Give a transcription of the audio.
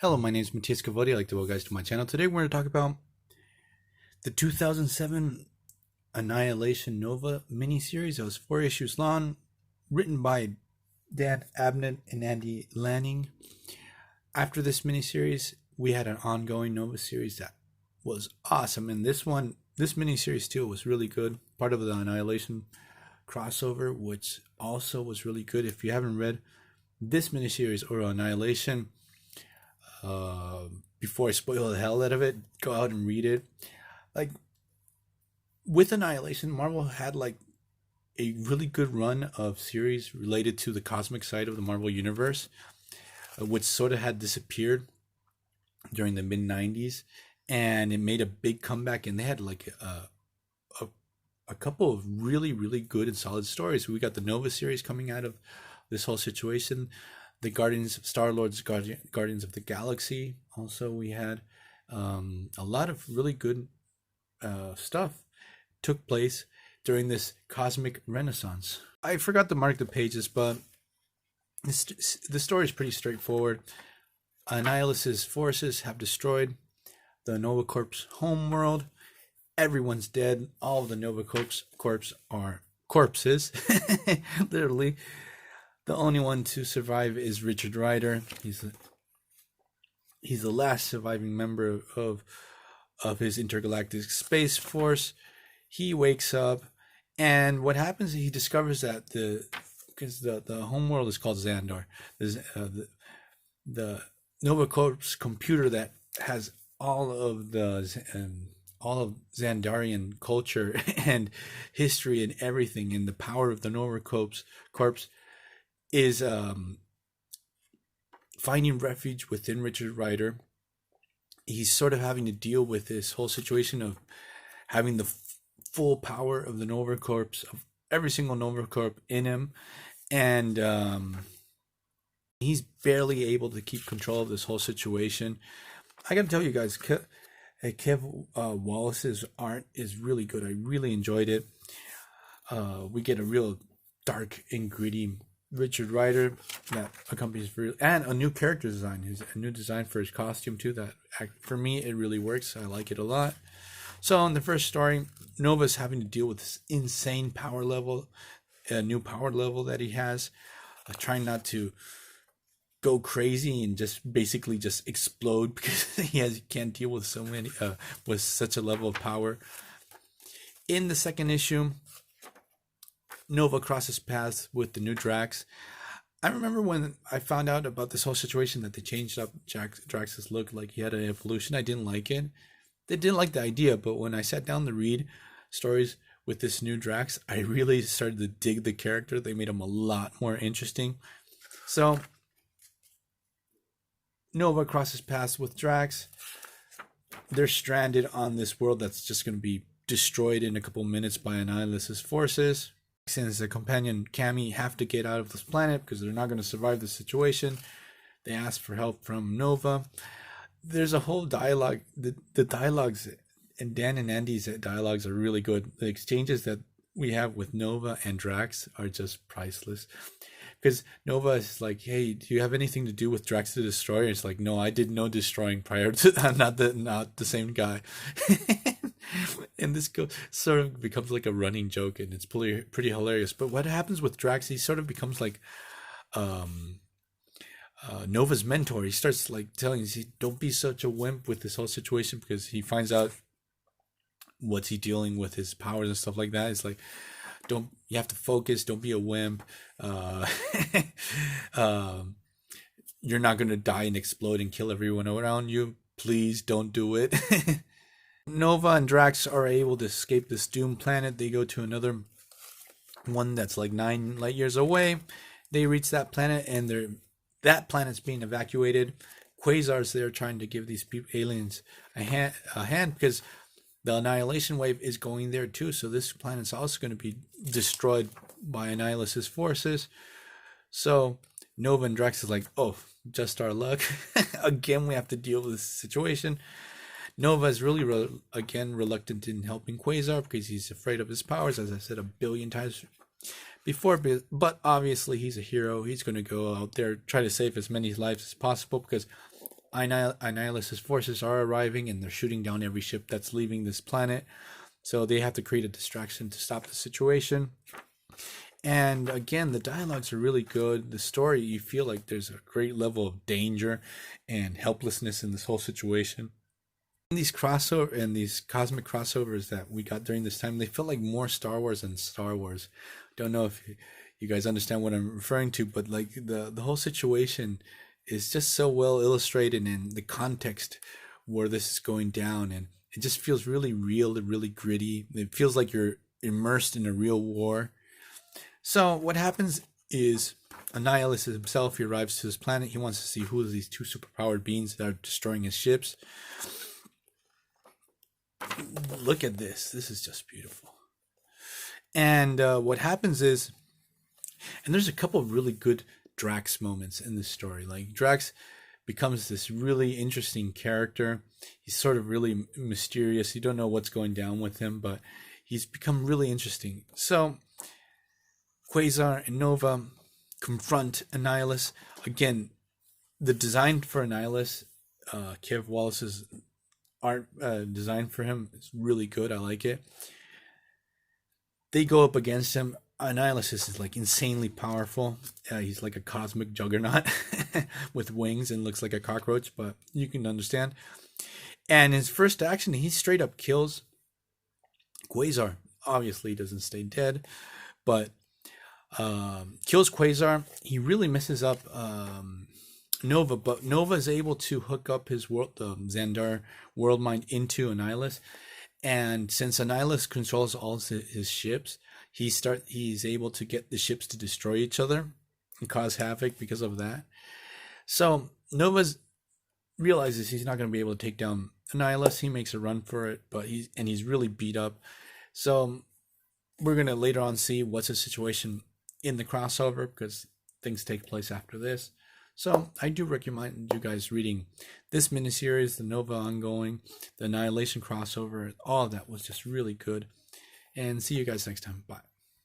Hello, my name is Matthias Cavodi. I'd like to welcome guys to my channel. Today we're going to talk about the 2007 Annihilation Nova miniseries. It was 4 issues long, written by Dan Abnett and Andy Lanning. After this miniseries, we had an ongoing Nova series that was awesome, and this miniseries too was really good. Part of the Annihilation crossover, which also was really good. If you haven't read this miniseries or Annihilation, before I spoil the hell out of it, go out and read it. Like, with Annihilation, Marvel had like a really good run of series related to the cosmic side of the Marvel universe, which sort of had disappeared during the mid 90s, and it made a big comeback, and they had like a couple of really good and solid stories. We got the Nova series coming out of this whole situation. The Guardians, Star-Lord's Guardians of the Galaxy. Also, we had a lot of really good stuff took place during this cosmic renaissance. I forgot to mark the pages, but the story is pretty straightforward. Annihilus's forces have destroyed the Nova Corp's homeworld. Everyone's dead. All of the Nova Corps are corpses, literally. The only one to survive is Richard Rider. He's the last surviving member of his intergalactic space force. He wakes up, and what happens is he discovers that because the homeworld is called Xandar. The Nova Corp's computer that has all of Xandarian culture and history and everything, and the power of the Nova Corps is finding refuge within Richard Rider. He's sort of having to deal with this whole situation of having the full power of the Nova Corps, of every single Nova Corp in him, and he's barely able to keep control of this whole situation. I gotta tell you guys, Kev Wallace's art is really good. I really enjoyed it. We get a real dark and gritty Richard Rider that accompanies and a new character design. A new design for his costume too. That, for me, it really works. I like it a lot. So in the first story, Nova's having to deal with this insane power level, a new power level that he has, trying not to go crazy and just basically just explode because he can't deal with so many with such a level of power. In the second issue, Nova crosses paths with the new Drax. I remember when I found out about this whole situation that they changed up Drax's look, like he had an evolution. I didn't like it. They didn't like the idea, but when I sat down to read stories with this new Drax, I really started to dig the character. They made him a lot more interesting. So Nova crosses paths with Drax. They're stranded on this world that's just going to be destroyed in a couple minutes by Annihilus's forces. Since the companion Cammy have to get out of this planet because they're not going to survive the situation, they ask for help from Nova. There's a whole dialogue. The dialogues, and Dan and Andy's dialogues are really good. The exchanges that we have with Nova and Drax are just priceless. Because Nova is like, "Hey, do you have anything to do with Drax the Destroyer?" It's like, "No, I did no destroying prior to that. Not the same guy." And this sort of becomes like a running joke, and it's pretty hilarious. But what happens with Drax? He sort of becomes like Nova's mentor. He starts like telling him, "Don't be such a wimp with this whole situation," because he finds out what's he dealing with, his powers and stuff like that. It's like, you have to focus. Don't be a wimp. You're not going to die and explode and kill everyone around you. Please don't do it. Nova and Drax are able to escape this doomed planet. They go to another one that's like 9 light years away. They reach that planet, and that planet's being evacuated. Quasar's there trying to give these aliens a hand because the Annihilation wave is going there too. So this planet's also going to be destroyed by Annihilus's forces. So Nova and Drax is like, "Oh, just our luck." Again, we have to deal with this situation. Nova is really, again, reluctant in helping Quasar because he's afraid of his powers, as I said a billion times before. But obviously, he's a hero. He's going to go out there, try to save as many lives as possible because Annihilation's forces are arriving, and they're shooting down every ship that's leaving this planet. So they have to create a distraction to stop the situation. And again, the dialogues are really good. The story, you feel like there's a great level of danger and helplessness in this whole situation. And these crossover and these cosmic crossovers that we got during this time, they felt like more Star Wars than Star Wars. Don't know if you guys understand what I'm referring to, but like the whole situation is just so well illustrated in the context where this is going down, and it just feels really real and really gritty. It feels like you're immersed in a real war. So what happens is Annihilus himself, he arrives to his planet. He wants to see who are these two superpowered beings that are destroying his ships. Look at this. This is just beautiful. And what happens is, and there's a couple of really good Drax moments in this story. Like Drax becomes this really interesting character. He's sort of really mysterious. You don't know what's going down with him, but he's become really interesting. So Quasar and Nova confront Annihilus. Again, the design for Annihilus, Kev Wallace's art design for him is really good. I like it. They go up against him. Annihilus is like insanely powerful. He's like a cosmic juggernaut with wings and looks like a cockroach, but you can understand. And his first action, he straight up kills Quasar. Obviously, he doesn't stay dead, but kills Quasar. He really messes up Nova, but Nova is able to hook up his world, Xandar world mind into Annihilus. And since Annihilus controls all his ships, he's able to get the ships to destroy each other and cause havoc because of that. So Nova realizes he's not going to be able to take down Annihilus. He makes a run for it, but he's really beat up. So we're going to later on see what's the situation in the crossover, because things take place after this. So I do recommend you guys reading this miniseries, the Nova ongoing, the Annihilation crossover. All of that was just really good. And see you guys next time. Bye.